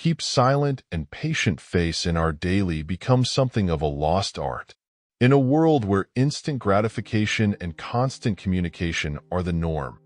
keep silent and patient face in our daily becomes something of a lost art. In a world where instant gratification and constant communication are the norm,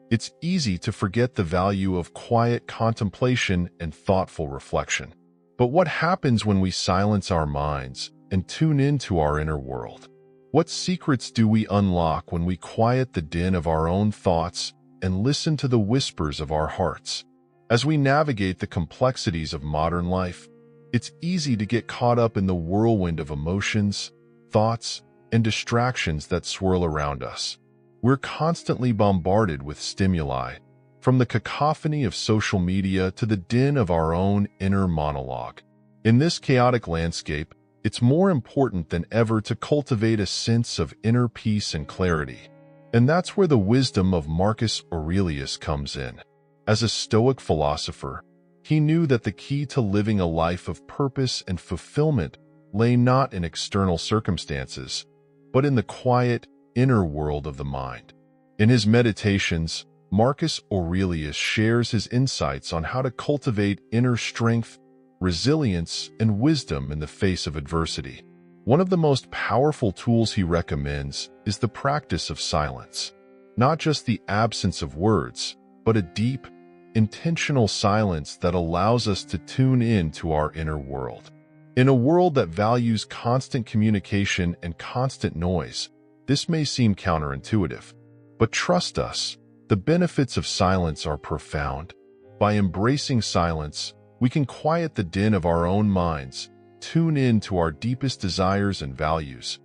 it's easy to forget the value of quiet contemplation and thoughtful reflection. But what happens when we silence our minds and tune into our inner world? What secrets do we unlock when we quiet the din of our own thoughts and listen to the whispers of our hearts? As we navigate the complexities of modern life, it's easy to get caught up in the whirlwind of emotions, thoughts, and distractions that swirl around us. We're constantly bombarded with stimuli, from the cacophony of social media to the din of our own inner monologue. In this chaotic landscape, it's more important than ever to cultivate a sense of inner peace and clarity. And that's where the wisdom of Marcus Aurelius comes in. As a Stoic philosopher, he knew that the key to living a life of purpose and fulfillment lay not in external circumstances, but in the quiet, inner world of the mind. In his meditations, Marcus Aurelius shares his insights on how to cultivate inner strength, resilience, and wisdom in the face of adversity. One of the most powerful tools he recommends is the practice of silence. Not just the absence of words, but a deep, intentional silence that allows us to tune in to our inner world. In a world that values constant communication and constant noise, this may seem counterintuitive. But trust us, the benefits of silence are profound. By embracing silence, we can quiet the din of our own minds, tune in to our deepest desires and values,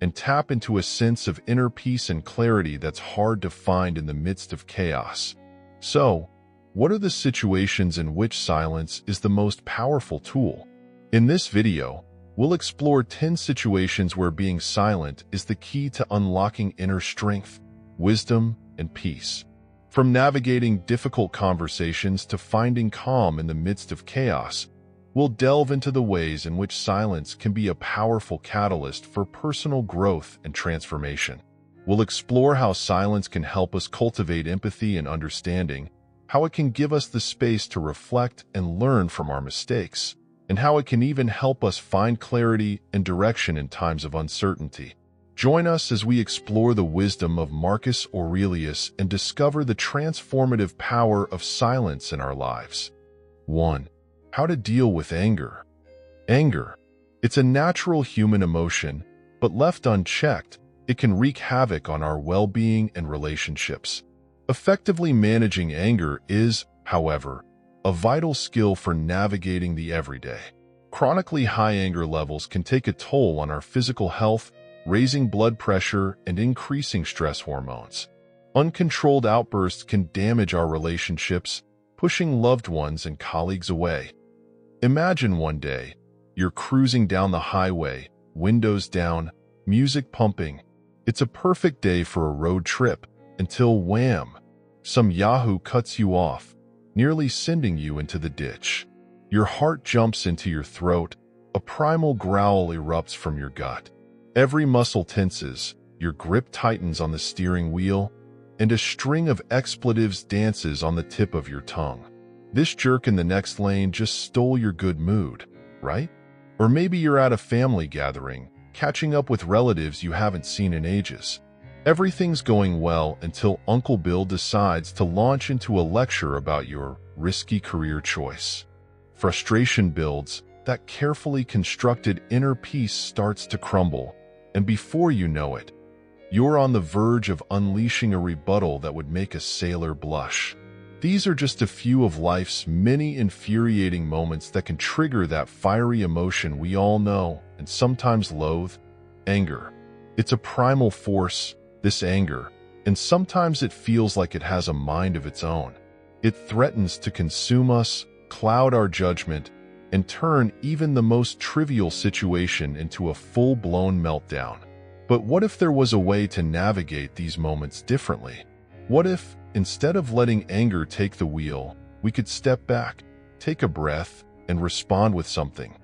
and tap into a sense of inner peace and clarity that's hard to find in the midst of chaos. So, what are the situations in which silence is the most powerful tool? In this video, we'll explore 10 situations where being silent is the key to unlocking inner strength, wisdom, and peace. From navigating difficult conversations to finding calm in the midst of chaos, we'll delve into the ways in which silence can be a powerful catalyst for personal growth and transformation. We'll explore how silence can help us cultivate empathy and understanding, how it can give us the space to reflect and learn from our mistakes, and how it can even help us find clarity and direction in times of uncertainty. Join us as we explore the wisdom of Marcus Aurelius and discover the transformative power of silence in our lives. 1. How to deal with anger. Anger. It's a natural human emotion, but left unchecked, it can wreak havoc on our well-being and relationships. Effectively managing anger is, however, a vital skill for navigating the everyday. Chronically high anger levels can take a toll on our physical health, raising blood pressure and increasing stress hormones. Uncontrolled outbursts can damage our relationships, pushing loved ones and colleagues away. Imagine one day, you're cruising down the highway, windows down, music pumping. It's a perfect day for a road trip, until wham! Some yahoo cuts you off, nearly sending you into the ditch. Your heart jumps into your throat, a primal growl erupts from your gut. Every muscle tenses, your grip tightens on the steering wheel, and a string of expletives dances on the tip of your tongue. This jerk in the next lane just stole your good mood, right? Or maybe you're at a family gathering, catching up with relatives you haven't seen in ages. Everything's going well until Uncle Bill decides to launch into a lecture about your risky career choice. Frustration builds, that carefully constructed inner peace starts to crumble, and before you know it, you're on the verge of unleashing a rebuttal that would make a sailor blush. These are just a few of life's many infuriating moments that can trigger that fiery emotion we all know and sometimes loathe, anger. It's a primal force, this anger, and sometimes it feels like it has a mind of its own. It threatens to consume us, cloud our judgment, and turn even the most trivial situation into a full-blown meltdown. But what if there was a way to navigate these moments differently? What if, instead of letting anger take the wheel, we could step back, take a breath, and respond with something?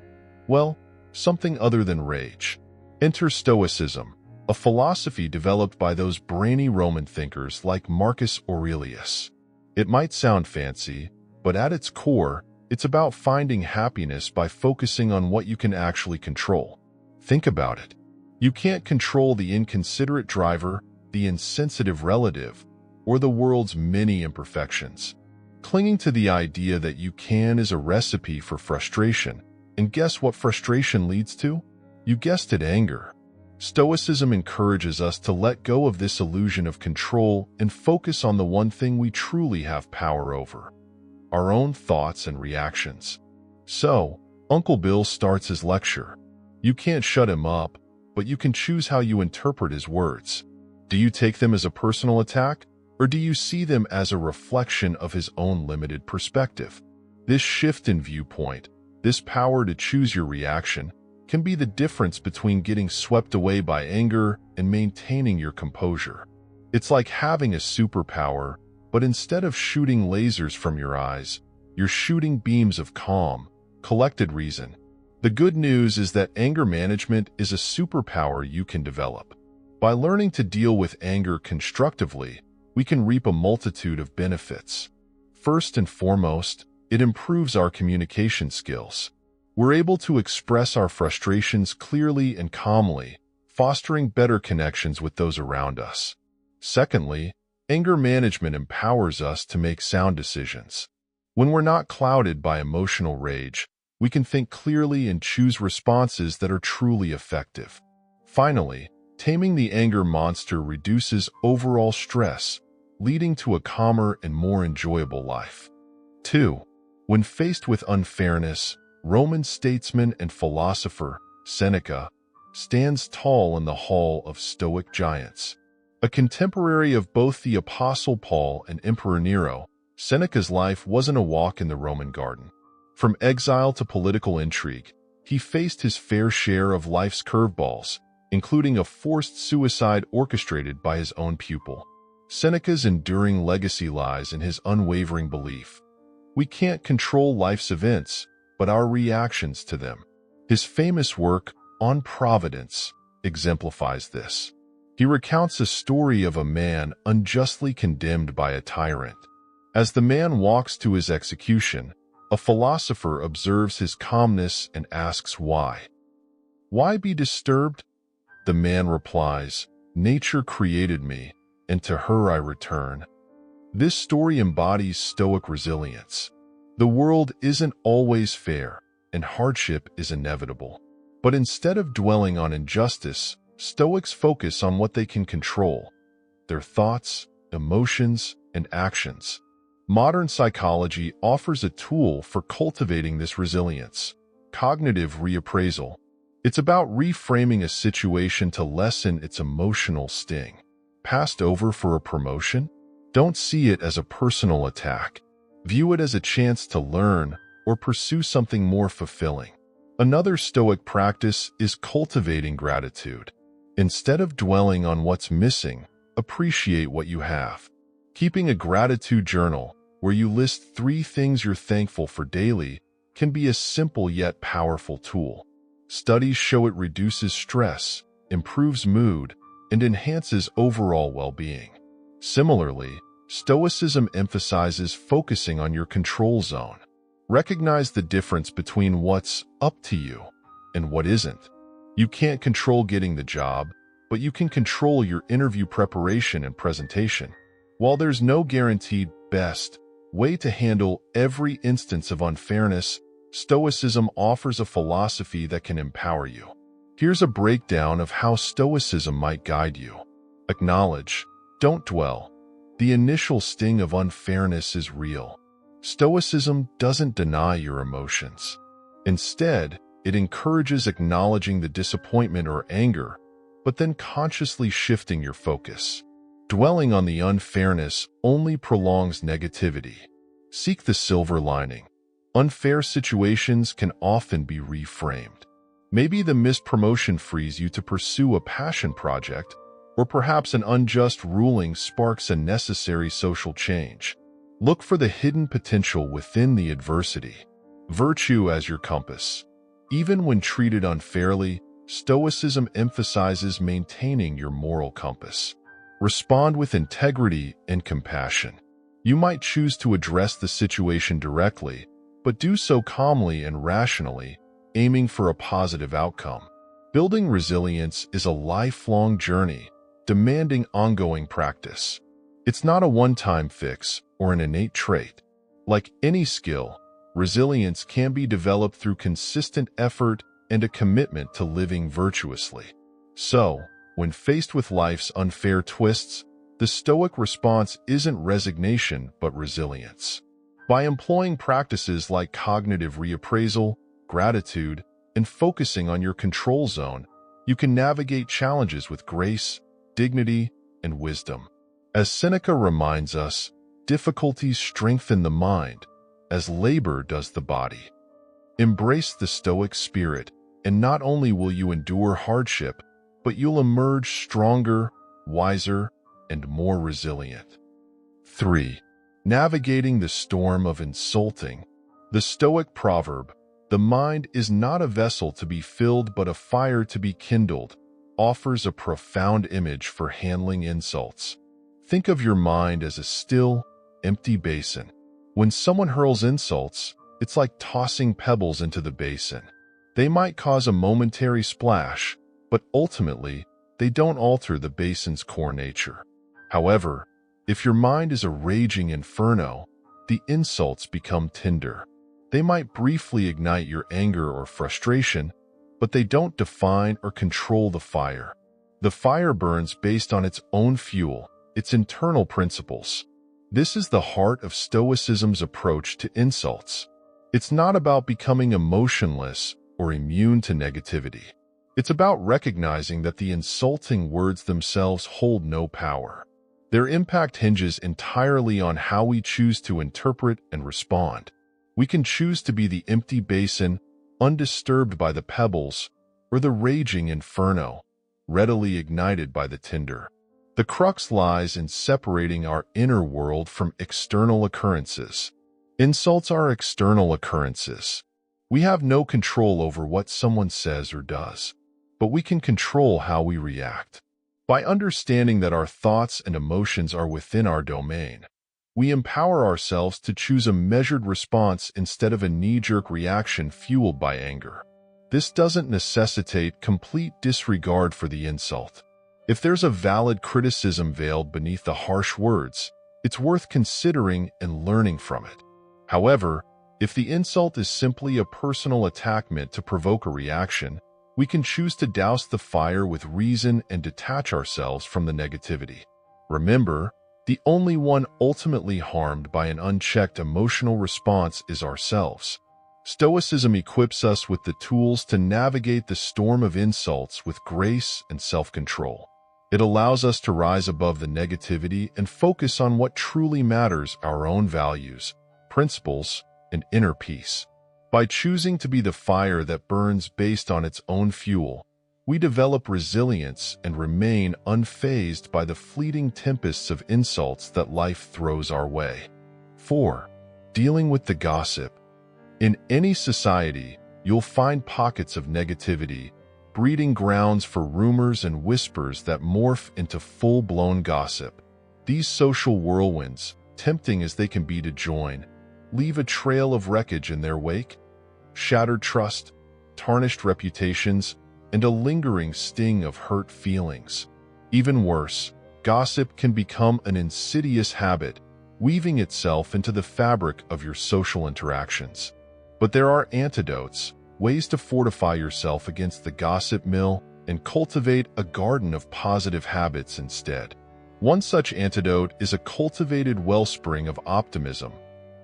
Well, something other than rage. Enter Stoicism, a philosophy developed by those brainy Roman thinkers like Marcus Aurelius. It might sound fancy, but at its core, It's about finding happiness by focusing on what you can actually control. Think about it. You can't control the inconsiderate driver, the insensitive relative, or the world's many imperfections. Clinging to the idea that you can is a recipe for frustration. And guess what frustration leads to? You guessed it, anger. Stoicism encourages us to let go of this illusion of control and focus on the one thing we truly have power over: our own thoughts and reactions. So, Uncle Bill starts his lecture. You can't shut him up, but you can choose how you interpret his words. Do you take them as a personal attack, or do you see them as a reflection of his own limited perspective? This shift in viewpoint, this power to choose your reaction, can be the difference between getting swept away by anger and maintaining your composure. It's like having a superpower, but instead of shooting lasers from your eyes, you're shooting beams of calm, collected reason. The good news is that anger management is a superpower you can develop. By learning to deal with anger constructively, we can reap a multitude of benefits. First and foremost, it improves our communication skills. We're able to express our frustrations clearly and calmly, fostering better connections with those around us. Secondly, anger management empowers us to make sound decisions. When we're not clouded by emotional rage, we can think clearly and choose responses that are truly effective. Finally, taming the anger monster reduces overall stress, leading to a calmer and more enjoyable life. 2. When faced with unfairness, Roman statesman and philosopher Seneca stands tall in the hall of Stoic giants. A contemporary of both the Apostle Paul and Emperor Nero, Seneca's life wasn't a walk in the Roman garden. From exile to political intrigue, he faced his fair share of life's curveballs, including a forced suicide orchestrated by his own pupil. Seneca's enduring legacy lies in his unwavering belief: we can't control life's events, but our reactions to them. His famous work, On Providence, exemplifies this. He recounts a story of a man unjustly condemned by a tyrant. As the man walks to his execution, a philosopher observes his calmness and asks why. Why be disturbed? The man replies, nature created me, and to her I return. This story embodies Stoic resilience. The world isn't always fair, and hardship is inevitable. But instead of dwelling on injustice, Stoics focus on what they can control: their thoughts, emotions, and actions. Modern psychology offers a tool for cultivating this resilience: cognitive reappraisal. It's about reframing a situation to lessen its emotional sting. Passed over for a promotion? Don't see it as a personal attack. View it as a chance to learn or pursue something more fulfilling. Another Stoic practice is cultivating gratitude. Instead of dwelling on what's missing, appreciate what you have. Keeping a gratitude journal, where you list 3 things you're thankful for daily, can be a simple yet powerful tool. Studies show it reduces stress, improves mood, and enhances overall well-being. Similarly, Stoicism emphasizes focusing on your control zone. Recognize the difference between what's up to you and what isn't. You can't control getting the job, but you can control your interview preparation and presentation. While there's no guaranteed best way to handle every instance of unfairness, Stoicism offers a philosophy that can empower you. Here's a breakdown of how Stoicism might guide you. Acknowledge, don't dwell. The initial sting of unfairness is real. Stoicism doesn't deny your emotions. Instead, it encourages acknowledging the disappointment or anger, but then consciously shifting your focus. Dwelling on the unfairness only prolongs negativity. Seek the silver lining. Unfair situations can often be reframed. Maybe the missed promotion frees you to pursue a passion project, or perhaps an unjust ruling sparks a necessary social change. Look for the hidden potential within the adversity. Virtue as your compass. Even when treated unfairly, Stoicism emphasizes maintaining your moral compass. Respond with integrity and compassion. You might choose to address the situation directly, but do so calmly and rationally, aiming for a positive outcome. Building resilience is a lifelong journey, demanding ongoing practice. It's not a one-time fix or an innate trait. Like any skill, resilience can be developed through consistent effort and a commitment to living virtuously. So, when faced with life's unfair twists, the Stoic response isn't resignation but resilience. By employing practices like cognitive reappraisal, gratitude, and focusing on your control zone, you can navigate challenges with grace, dignity, and wisdom. As Seneca reminds us, difficulties strengthen the mind, as labor does the body. Embrace the Stoic spirit, and not only will you endure hardship, but you'll emerge stronger, wiser, and more resilient. 3. Navigating the storm of insulting. The Stoic proverb, "The mind is not a vessel to be filled but a fire to be kindled," offers a profound image for handling insults. Think of your mind as a still, empty basin. When someone hurls insults, it's like tossing pebbles into the basin. They might cause a momentary splash, but ultimately, they don't alter the basin's core nature. However, if your mind is a raging inferno, the insults become tinder. They might briefly ignite your anger or frustration, but they don't define or control the fire. The fire burns based on its own fuel, its internal principles. This is the heart of Stoicism's approach to insults. It's not about becoming emotionless or immune to negativity. It's about recognizing that the insulting words themselves hold no power. Their impact hinges entirely on how we choose to interpret and respond. We can choose to be the empty basin, undisturbed by the pebbles, or the raging inferno, readily ignited by the tinder. The crux lies in separating our inner world from external occurrences. Insults are external occurrences. We have no control over what someone says or does, but we can control how we react. By understanding that our thoughts and emotions are within our domain, we empower ourselves to choose a measured response instead of a knee-jerk reaction fueled by anger. This doesn't necessitate complete disregard for the insult. If there's a valid criticism veiled beneath the harsh words, it's worth considering and learning from it. However, if the insult is simply a personal attack meant to provoke a reaction, we can choose to douse the fire with reason and detach ourselves from the negativity. Remember, the only one ultimately harmed by an unchecked emotional response is ourselves. Stoicism equips us with the tools to navigate the storm of insults with grace and self-control. It allows us to rise above the negativity and focus on what truly matters: our own values, principles, and inner peace. By choosing to be the fire that burns based on its own fuel, we develop resilience and remain unfazed by the fleeting tempests of insults that life throws our way. 4. Dealing with the gossip. In any society, you'll find pockets of negativity, breeding grounds for rumors and whispers that morph into full-blown gossip. These social whirlwinds, tempting as they can be to join, leave a trail of wreckage in their wake: shattered trust, tarnished reputations, and a lingering sting of hurt feelings. Even worse, gossip can become an insidious habit, weaving itself into the fabric of your social interactions. But there are antidotes, ways to fortify yourself against the gossip mill and cultivate a garden of positive habits instead. One such antidote is a cultivated wellspring of optimism,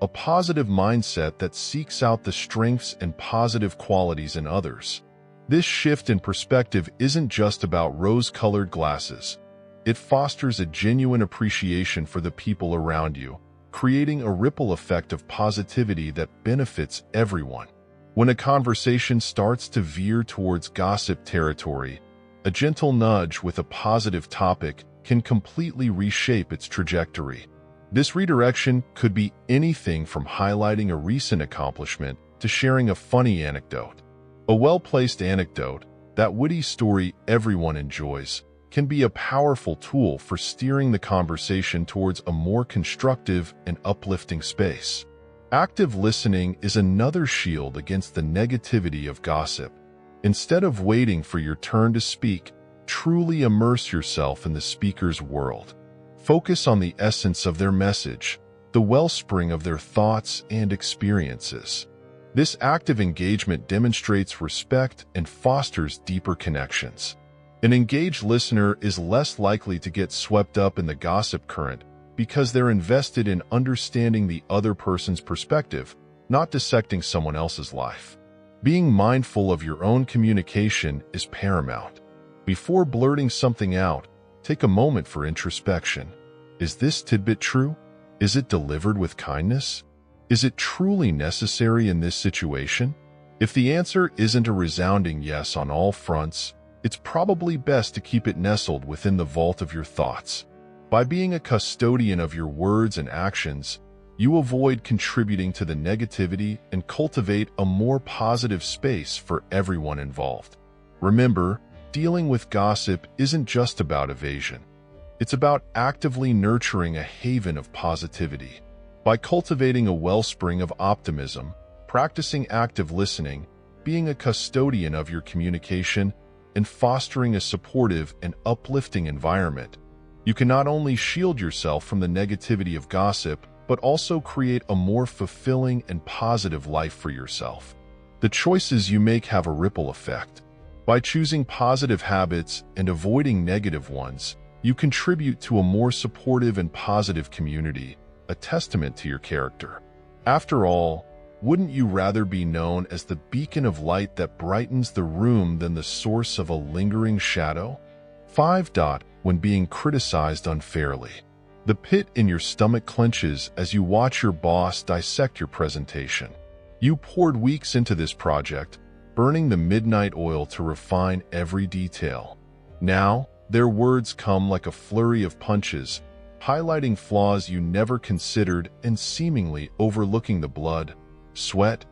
a positive mindset that seeks out the strengths and positive qualities in others. This shift in perspective isn't just about rose-colored glasses. It fosters a genuine appreciation for the people around you, creating a ripple effect of positivity that benefits everyone. When a conversation starts to veer towards gossip territory, a gentle nudge with a positive topic can completely reshape its trajectory. This redirection could be anything from highlighting a recent accomplishment to sharing a funny anecdote. A well-placed anecdote, that witty story everyone enjoys, can be a powerful tool for steering the conversation towards a more constructive and uplifting space. Active listening is another shield against the negativity of gossip. Instead of waiting for your turn to speak, truly immerse yourself in the speaker's world. Focus on the essence of their message, the wellspring of their thoughts and experiences. This active engagement demonstrates respect and fosters deeper connections. An engaged listener is less likely to get swept up in the gossip current because they're invested in understanding the other person's perspective, not dissecting someone else's life. Being mindful of your own communication is paramount. Before blurting something out, take a moment for introspection. Is this tidbit true? Is it delivered with kindness? Is it truly necessary in this situation? If the answer isn't a resounding yes on all fronts, it's probably best to keep it nestled within the vault of your thoughts. By being a custodian of your words and actions, you avoid contributing to the negativity and cultivate a more positive space for everyone involved. Remember, dealing with gossip isn't just about evasion. It's about actively nurturing a haven of positivity. By cultivating a wellspring of optimism, practicing active listening, being a custodian of your communication, and fostering a supportive and uplifting environment, you can not only shield yourself from the negativity of gossip, but also create a more fulfilling and positive life for yourself. The choices you make have a ripple effect. By choosing positive habits and avoiding negative ones, you contribute to a more supportive and positive community, a testament to your character. After all, wouldn't you rather be known as the beacon of light that brightens the room than the source of a lingering shadow? 5. When being criticized unfairly. The pit in your stomach clenches as you watch your boss dissect your presentation. You poured weeks into this project, burning the midnight oil to refine every detail. Now, their words come like a flurry of punches, highlighting flaws you never considered and seemingly overlooking the blood, sweat,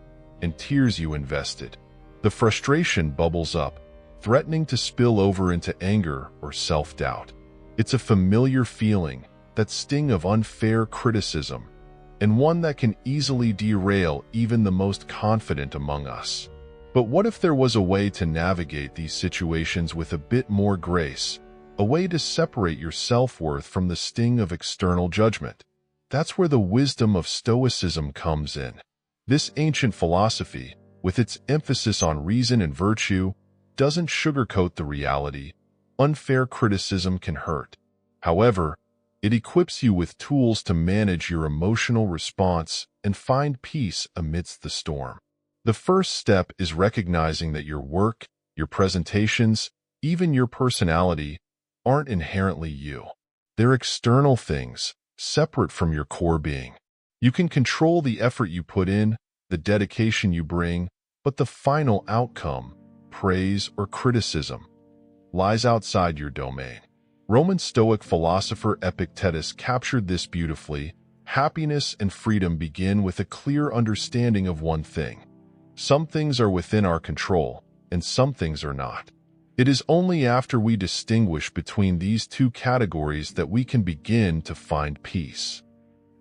and tears you invested. The frustration bubbles up, threatening to spill over into anger or self-doubt. It's a familiar feeling, that sting of unfair criticism, and one that can easily derail even the most confident among us. But what if there was a way to navigate these situations with a bit more grace, a way to separate your self-worth from the sting of external judgment? That's where the wisdom of Stoicism comes in. This ancient philosophy, with its emphasis on reason and virtue, doesn't sugarcoat the reality. Unfair criticism can hurt. However, it equips you with tools to manage your emotional response and find peace amidst the storm. The first step is recognizing that your work, your presentations, even your personality, aren't inherently you. They're external things, separate from your core being. You can control the effort you put in, the dedication you bring, but the final outcome, praise or criticism, lies outside your domain. Roman Stoic philosopher Epictetus captured this beautifully. Happiness and freedom begin with a clear understanding of one thing. Some things are within our control, and some things are not. It is only after we distinguish between these two categories that we can begin to find peace.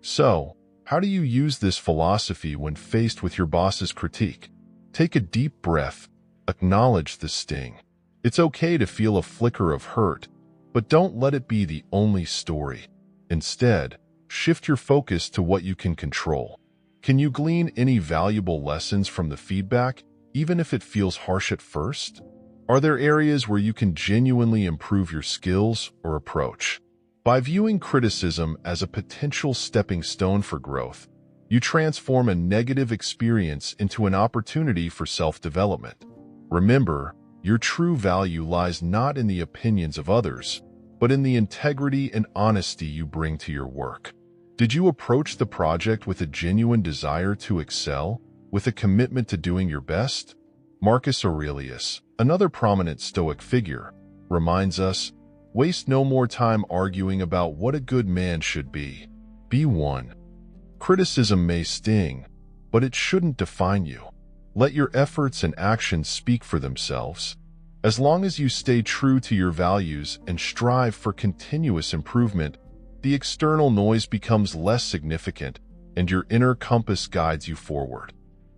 So, how do you use this philosophy when faced with your boss's critique? Take a deep breath. Acknowledge the sting. It's okay to feel a flicker of hurt, but don't let it be the only story. Instead, shift your focus to what you can control. Can you glean any valuable lessons from the feedback, even if it feels harsh at first? Are there areas where you can genuinely improve your skills or approach? By viewing criticism as a potential stepping stone for growth, you transform a negative experience into an opportunity for self-development. Remember, your true value lies not in the opinions of others, but in the integrity and honesty you bring to your work. Did you approach the project with a genuine desire to excel, with a commitment to doing your best? Marcus Aurelius, another prominent Stoic figure, reminds us, waste no more time arguing about what a good man should be. Be one. Criticism may sting, but it shouldn't define you. Let your efforts and actions speak for themselves. As long as you stay true to your values and strive for continuous improvement, the external noise becomes less significant, and your inner compass guides you forward.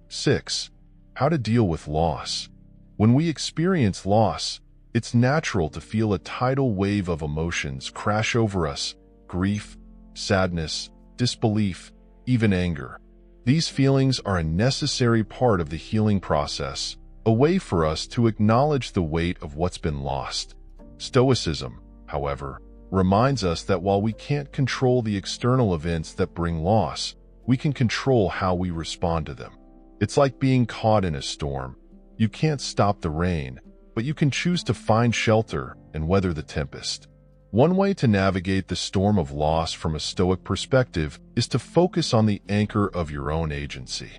6. How to deal with loss. When we experience loss, it's natural to feel a tidal wave of emotions crash over us: grief, sadness, disbelief, even anger. These feelings are a necessary part of the healing process, a way for us to acknowledge the weight of what's been lost. Stoicism, however, reminds us that while we can't control the external events that bring loss, we can control how we respond to them. It's like being caught in a storm. You can't stop the rain, but you can choose to find shelter and weather the tempest. One way to navigate the storm of loss from a Stoic perspective is to focus on the anchor of your own agency.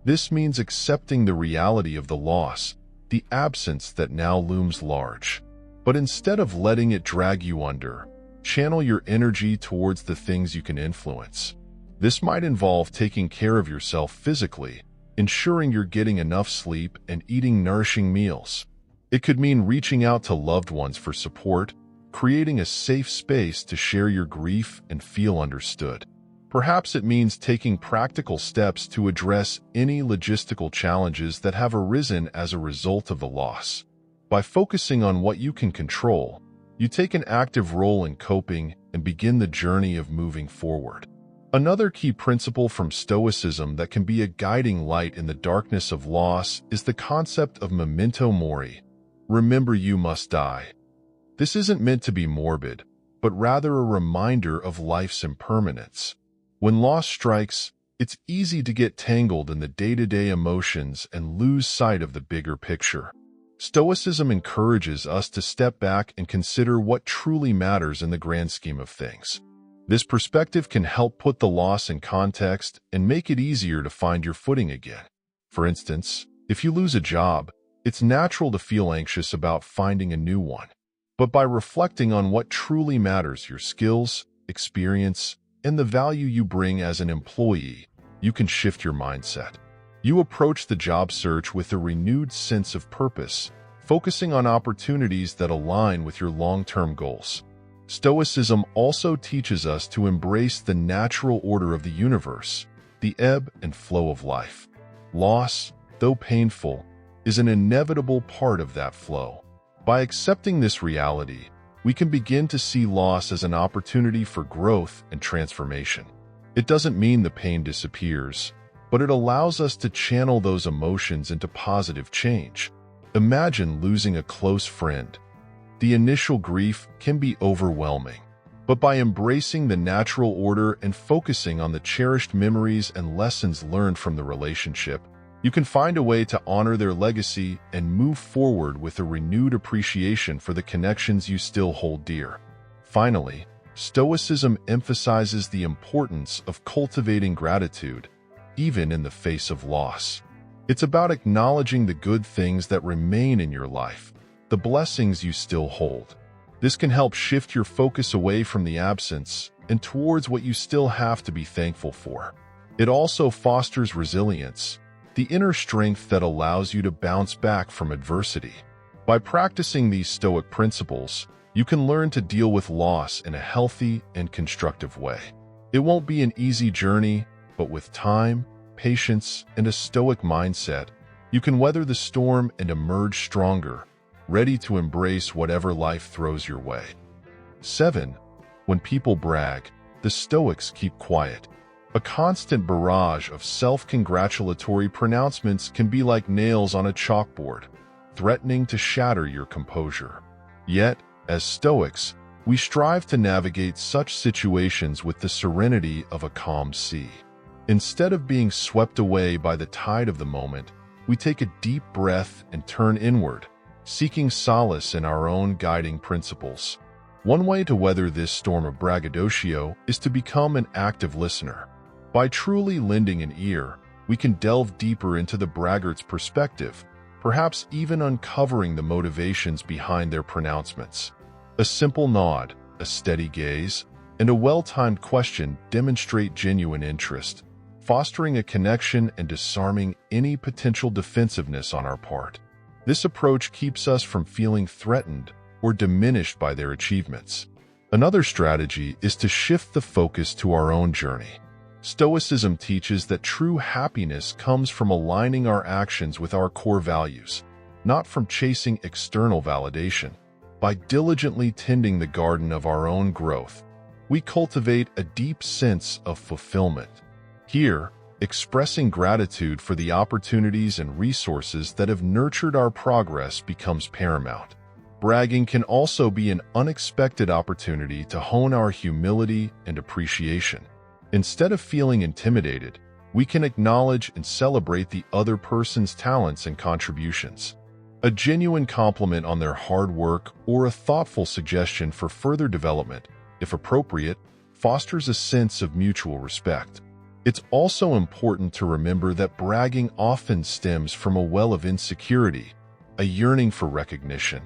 This means accepting the reality of the loss, the absence that now looms large. But instead of letting it drag you under, channel your energy towards the things you can influence. This might involve taking care of yourself physically, ensuring you're getting enough sleep and eating nourishing meals. It could mean reaching out to loved ones for support, creating a safe space to share your grief and feel understood. Perhaps it means taking practical steps to address any logistical challenges that have arisen as a result of the loss. By focusing on what you can control, you take an active role in coping and begin the journey of moving forward. Another key principle from Stoicism that can be a guiding light in the darkness of loss is the concept of memento mori. Remember, you must die. This isn't meant to be morbid, but rather a reminder of life's impermanence. When loss strikes, it's easy to get tangled in the day-to-day emotions and lose sight of the bigger picture. Stoicism encourages us to step back and consider what truly matters in the grand scheme of things. This perspective can help put the loss in context and make it easier to find your footing again. For instance, if you lose a job, it's natural to feel anxious about finding a new one. But by reflecting on what truly matters, your skills, experience, and the value you bring as an employee, you can shift your mindset. You approach the job search with a renewed sense of purpose, focusing on opportunities that align with your long-term goals. Stoicism also teaches us to embrace the natural order of the universe, the ebb and flow of life. Loss, though painful, is an inevitable part of that flow. By accepting this reality, we can begin to see loss as an opportunity for growth and transformation. It doesn't mean the pain disappears, but it allows us to channel those emotions into positive change. Imagine losing a close friend. The initial grief can be overwhelming, but by embracing the natural order and focusing on the cherished memories and lessons learned from the relationship, you can find a way to honor their legacy and move forward with a renewed appreciation for the connections you still hold dear. Finally, Stoicism emphasizes the importance of cultivating gratitude, even in the face of loss. It's about acknowledging the good things that remain in your life, the blessings you still hold. This can help shift your focus away from the absence and towards what you still have to be thankful for. It also fosters resilience, the inner strength that allows you to bounce back from adversity. By practicing these Stoic principles, you can learn to deal with loss in a healthy and constructive way. It won't be an easy journey, but with time, patience, and a Stoic mindset, you can weather the storm and emerge stronger, ready to embrace whatever life throws your way. 7. When people brag, the Stoics keep quiet. A constant barrage of self-congratulatory pronouncements can be like nails on a chalkboard, threatening to shatter your composure. Yet, as Stoics, we strive to navigate such situations with the serenity of a calm sea. Instead of being swept away by the tide of the moment, we take a deep breath and turn inward, seeking solace in our own guiding principles. One way to weather this storm of braggadocio is to become an active listener. By truly lending an ear, we can delve deeper into the braggart's perspective, perhaps even uncovering the motivations behind their pronouncements. A simple nod, a steady gaze, and a well-timed question demonstrate genuine interest, fostering a connection and disarming any potential defensiveness on our part. This approach keeps us from feeling threatened or diminished by their achievements. Another strategy is to shift the focus to our own journey. Stoicism teaches that true happiness comes from aligning our actions with our core values, not from chasing external validation. By diligently tending the garden of our own growth, we cultivate a deep sense of fulfillment. Here, expressing gratitude for the opportunities and resources that have nurtured our progress becomes paramount. Bragging can also be an unexpected opportunity to hone our humility and appreciation. Instead of feeling intimidated, we can acknowledge and celebrate the other person's talents and contributions. A genuine compliment on their hard work or a thoughtful suggestion for further development, if appropriate, fosters a sense of mutual respect. It's also important to remember that bragging often stems from a well of insecurity, a yearning for recognition.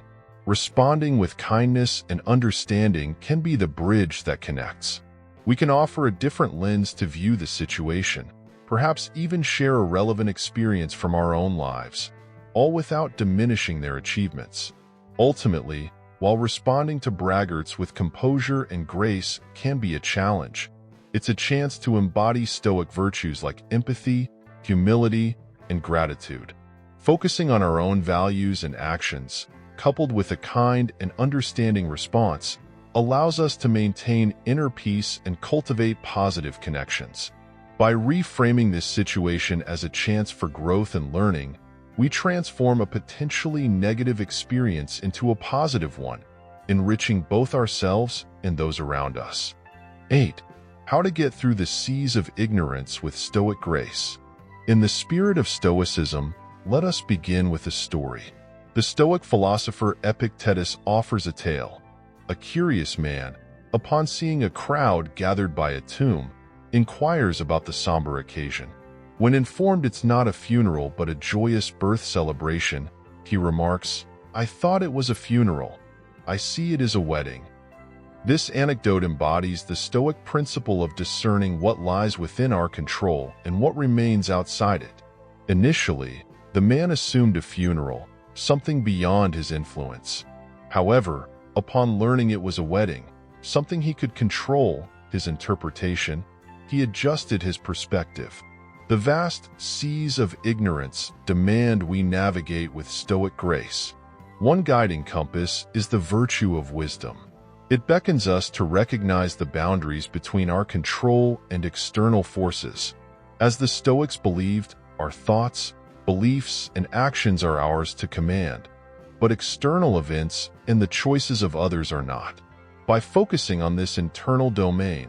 Responding with kindness and understanding can be the bridge that connects. We can offer a different lens to view the situation, perhaps even share a relevant experience from our own lives, all without diminishing their achievements. Ultimately, while responding to braggarts with composure and grace can be a challenge, it's a chance to embody Stoic virtues like empathy, humility, and gratitude. Focusing on our own values and actions, coupled with a kind and understanding response, allows us to maintain inner peace and cultivate positive connections. By reframing this situation as a chance for growth and learning, we transform a potentially negative experience into a positive one, enriching both ourselves and those around us. 8. How to get through the seas of ignorance with Stoic grace. In the spirit of Stoicism, let us begin with a story. The Stoic philosopher Epictetus offers a tale. A curious man, upon seeing a crowd gathered by a tomb, inquires about the somber occasion. When informed it's not a funeral but a joyous birth celebration, he remarks, "I thought it was a funeral. I see it is a wedding." This anecdote embodies the Stoic principle of discerning what lies within our control and what remains outside it. Initially, the man assumed a funeral, something beyond his influence. However, upon learning it was a wedding, something he could control, his interpretation, he adjusted his perspective. The vast seas of ignorance demand we navigate with Stoic grace. One guiding compass is the virtue of wisdom. It beckons us to recognize the boundaries between our control and external forces. As the Stoics believed, our thoughts, beliefs, and actions are ours to command, but external events and the choices of others are not. By focusing on this internal domain,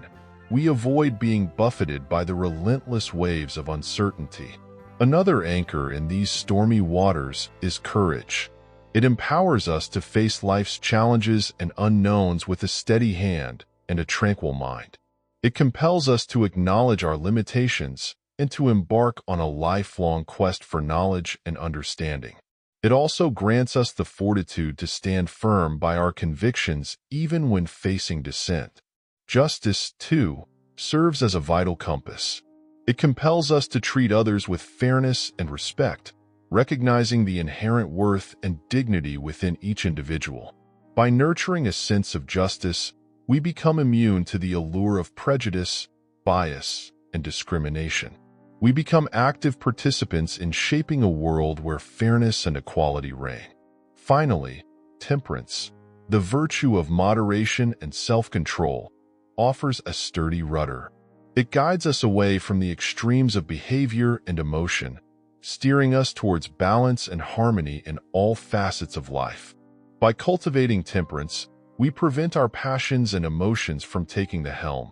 we avoid being buffeted by the relentless waves of uncertainty. Another anchor in these stormy waters is courage. It empowers us to face life's challenges and unknowns with a steady hand and a tranquil mind. It compels us to acknowledge our limitations and to embark on a lifelong quest for knowledge and understanding. It also grants us the fortitude to stand firm by our convictions even when facing dissent. Justice, too, serves as a vital compass. It compels us to treat others with fairness and respect, recognizing the inherent worth and dignity within each individual. By nurturing a sense of justice, we become immune to the allure of prejudice, bias, and discrimination. We become active participants in shaping a world where fairness and equality reign. Finally, temperance, the virtue of moderation and self-control, offers a sturdy rudder. It guides us away from the extremes of behavior and emotion, steering us towards balance and harmony in all facets of life. By cultivating temperance, we prevent our passions and emotions from taking the helm,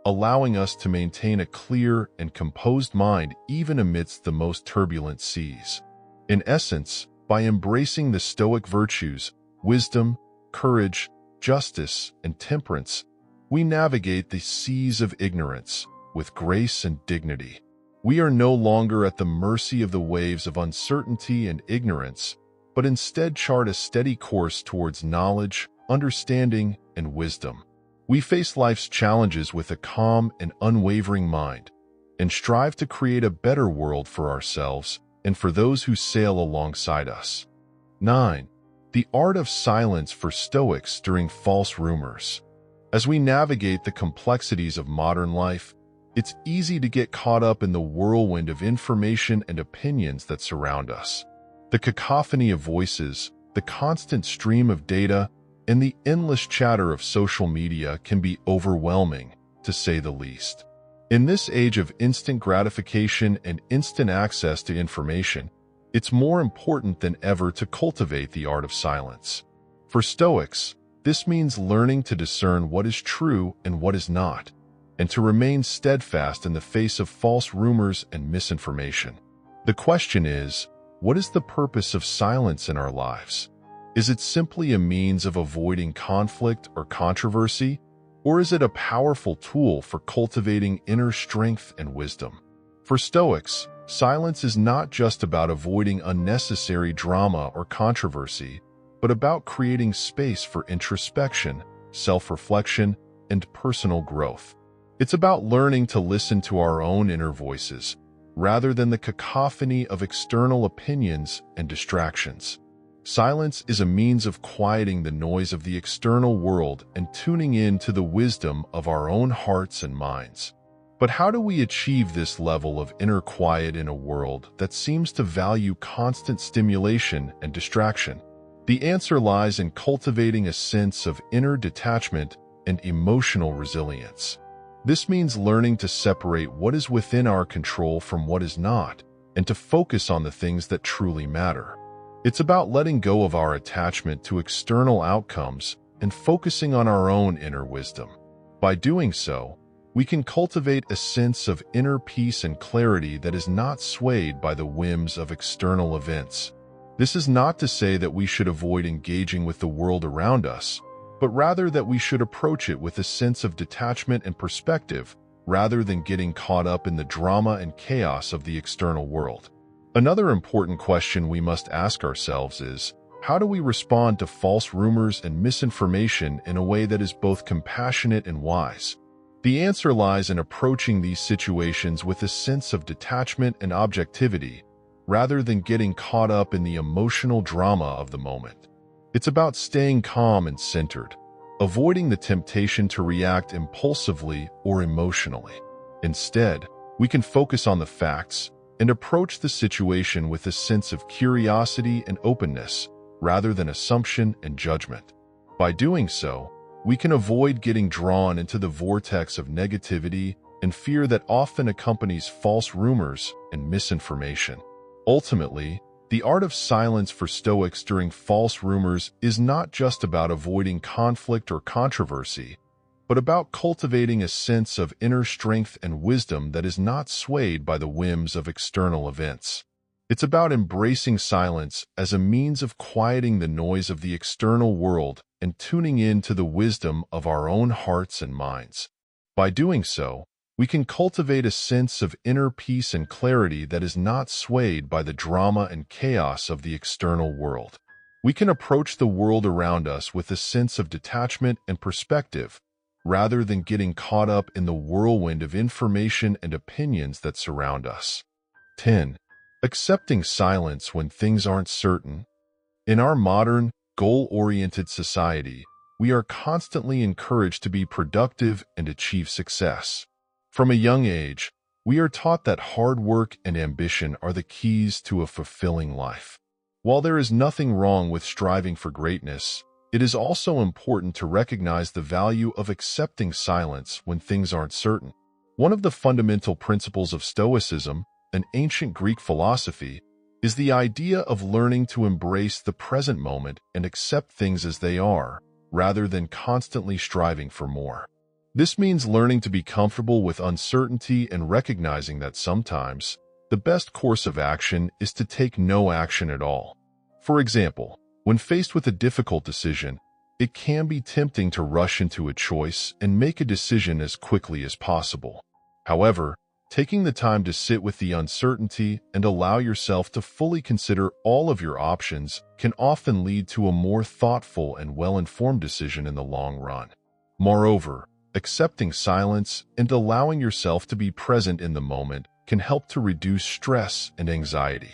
allowing us to maintain a clear and composed mind even amidst the most turbulent seas. In essence, by embracing the Stoic virtues, wisdom, courage, justice, and temperance, we navigate the seas of ignorance with grace and dignity. We are no longer at the mercy of the waves of uncertainty and ignorance, but instead chart a steady course towards knowledge, understanding, and wisdom. We face life's challenges with a calm and unwavering mind, and strive to create a better world for ourselves and for those who sail alongside us. 9. The art of silence for Stoics during false rumors. As we navigate the complexities of modern life, It's easy to get caught up in the whirlwind of information and opinions that surround us. The cacophony of voices, the constant stream of data, and the endless chatter of social media can be overwhelming, to say the least. In this age of instant gratification and instant access to information, it's more important than ever to cultivate the art of silence. For Stoics, this means learning to discern what is true and what is not, and to remain steadfast in the face of false rumors and misinformation. The question is, what is the purpose of silence in our lives? Is it simply a means of avoiding conflict or controversy, or is it a powerful tool for cultivating inner strength and wisdom? For Stoics, silence is not just about avoiding unnecessary drama or controversy, but about creating space for introspection, self-reflection, and personal growth. It's about learning to listen to our own inner voices, rather than the cacophony of external opinions and distractions. Silence is a means of quieting the noise of the external world and tuning in to the wisdom of our own hearts and minds. But how do we achieve this level of inner quiet in a world that seems to value constant stimulation and distraction? The answer lies in cultivating a sense of inner detachment and emotional resilience. This means learning to separate what is within our control from what is not, and to focus on the things that truly matter. It's about letting go of our attachment to external outcomes and focusing on our own inner wisdom. By doing so, we can cultivate a sense of inner peace and clarity that is not swayed by the whims of external events. This is not to say that we should avoid engaging with the world around us, but rather that we should approach it with a sense of detachment and perspective, rather than getting caught up in the drama and chaos of the external world. Another important question we must ask ourselves is, how do we respond to false rumors and misinformation in a way that is both compassionate and wise? The answer lies in approaching these situations with a sense of detachment and objectivity, rather than getting caught up in the emotional drama of the moment. It's about staying calm and centered, avoiding the temptation to react impulsively or emotionally. Instead, we can focus on the facts and approach the situation with a sense of curiosity and openness, rather than assumption and judgment. By doing so, we can avoid getting drawn into the vortex of negativity and fear that often accompanies false rumors and misinformation. Ultimately, the art of silence for Stoics during false rumors is not just about avoiding conflict or controversy, but about cultivating a sense of inner strength and wisdom that is not swayed by the whims of external events. It's about embracing silence as a means of quieting the noise of the external world and tuning in to the wisdom of our own hearts and minds. By doing so, we can cultivate a sense of inner peace and clarity that is not swayed by the drama and chaos of the external world. We can approach the world around us with a sense of detachment and perspective, rather than getting caught up in the whirlwind of information and opinions that surround us. 10. Accepting silence when things aren't certain. In our modern, goal-oriented society, we are constantly encouraged to be productive and achieve success. From a young age, we are taught that hard work and ambition are the keys to a fulfilling life. While there is nothing wrong with striving for greatness, it is also important to recognize the value of accepting silence when things aren't certain. One of the fundamental principles of Stoicism, an ancient Greek philosophy, is the idea of learning to embrace the present moment and accept things as they are, rather than constantly striving for more. This means learning to be comfortable with uncertainty and recognizing that sometimes the best course of action is to take no action at all. For example, when faced with a difficult decision, it can be tempting to rush into a choice and make a decision as quickly as possible. However, taking the time to sit with the uncertainty and allow yourself to fully consider all of your options can often lead to a more thoughtful and well-informed decision in the long run. Moreover, accepting silence and allowing yourself to be present in the moment can help to reduce stress and anxiety.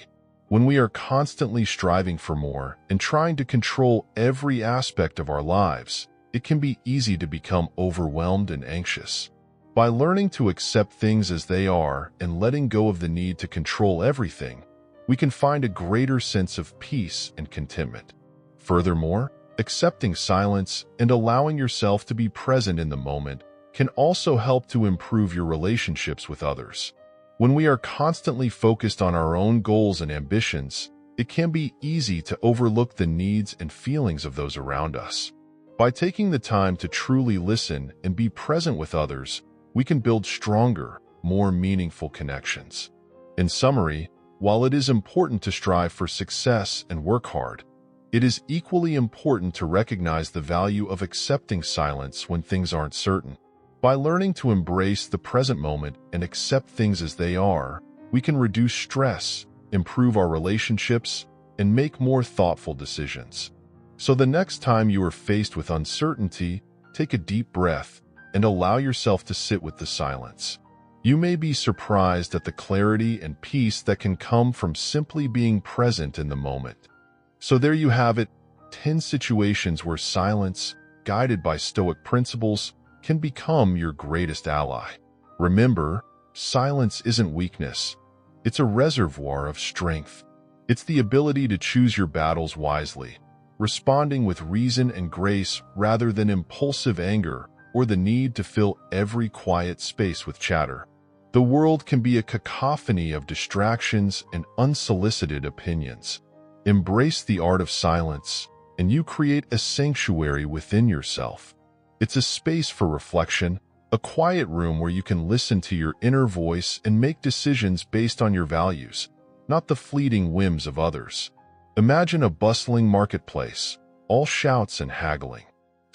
When we are constantly striving for more and trying to control every aspect of our lives, it can be easy to become overwhelmed and anxious. By learning to accept things as they are and letting go of the need to control everything, we can find a greater sense of peace and contentment. Furthermore, accepting silence and allowing yourself to be present in the moment can also help to improve your relationships with others. When we are constantly focused on our own goals and ambitions, it can be easy to overlook the needs and feelings of those around us. By taking the time to truly listen and be present with others, we can build stronger, more meaningful connections. In summary, while it is important to strive for success and work hard, it is equally important to recognize the value of accepting silence when things aren't certain. By learning to embrace the present moment and accept things as they are, we can reduce stress, improve our relationships, and make more thoughtful decisions. So the next time you are faced with uncertainty, take a deep breath and allow yourself to sit with the silence. You may be surprised at the clarity and peace that can come from simply being present in the moment. So there you have it, 10 situations where silence, guided by Stoic principles, can become your greatest ally. Remember, silence isn't weakness. It's a reservoir of strength. It's the ability to choose your battles wisely, responding with reason and grace rather than impulsive anger or the need to fill every quiet space with chatter. The world can be a cacophony of distractions and unsolicited opinions. Embrace the art of silence, and you create a sanctuary within yourself. It's a space for reflection, a quiet room where you can listen to your inner voice and make decisions based on your values, not the fleeting whims of others. Imagine a bustling marketplace, all shouts and haggling.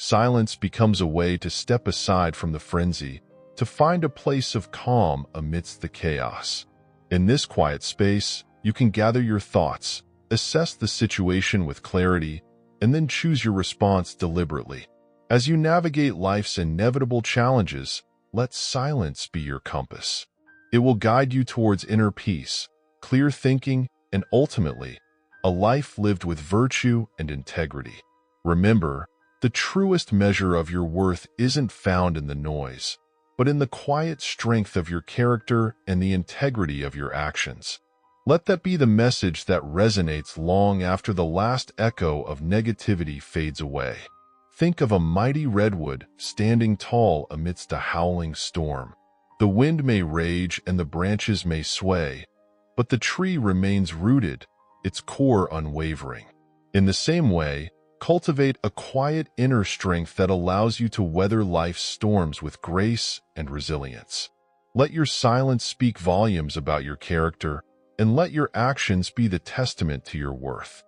Silence becomes a way to step aside from the frenzy, to find a place of calm amidst the chaos. In this quiet space, you can gather your thoughts, assess the situation with clarity, and then choose your response deliberately. As you navigate life's inevitable challenges, let silence be your compass. It will guide you towards inner peace, clear thinking, and ultimately, a life lived with virtue and integrity. Remember, the truest measure of your worth isn't found in the noise, but in the quiet strength of your character and the integrity of your actions. Let that be the message that resonates long after the last echo of negativity fades away. Think of a mighty redwood standing tall amidst a howling storm. The wind may rage and the branches may sway, but the tree remains rooted, its core unwavering. In the same way, cultivate a quiet inner strength that allows you to weather life's storms with grace and resilience. Let your silence speak volumes about your character, and let your actions be the testament to your worth.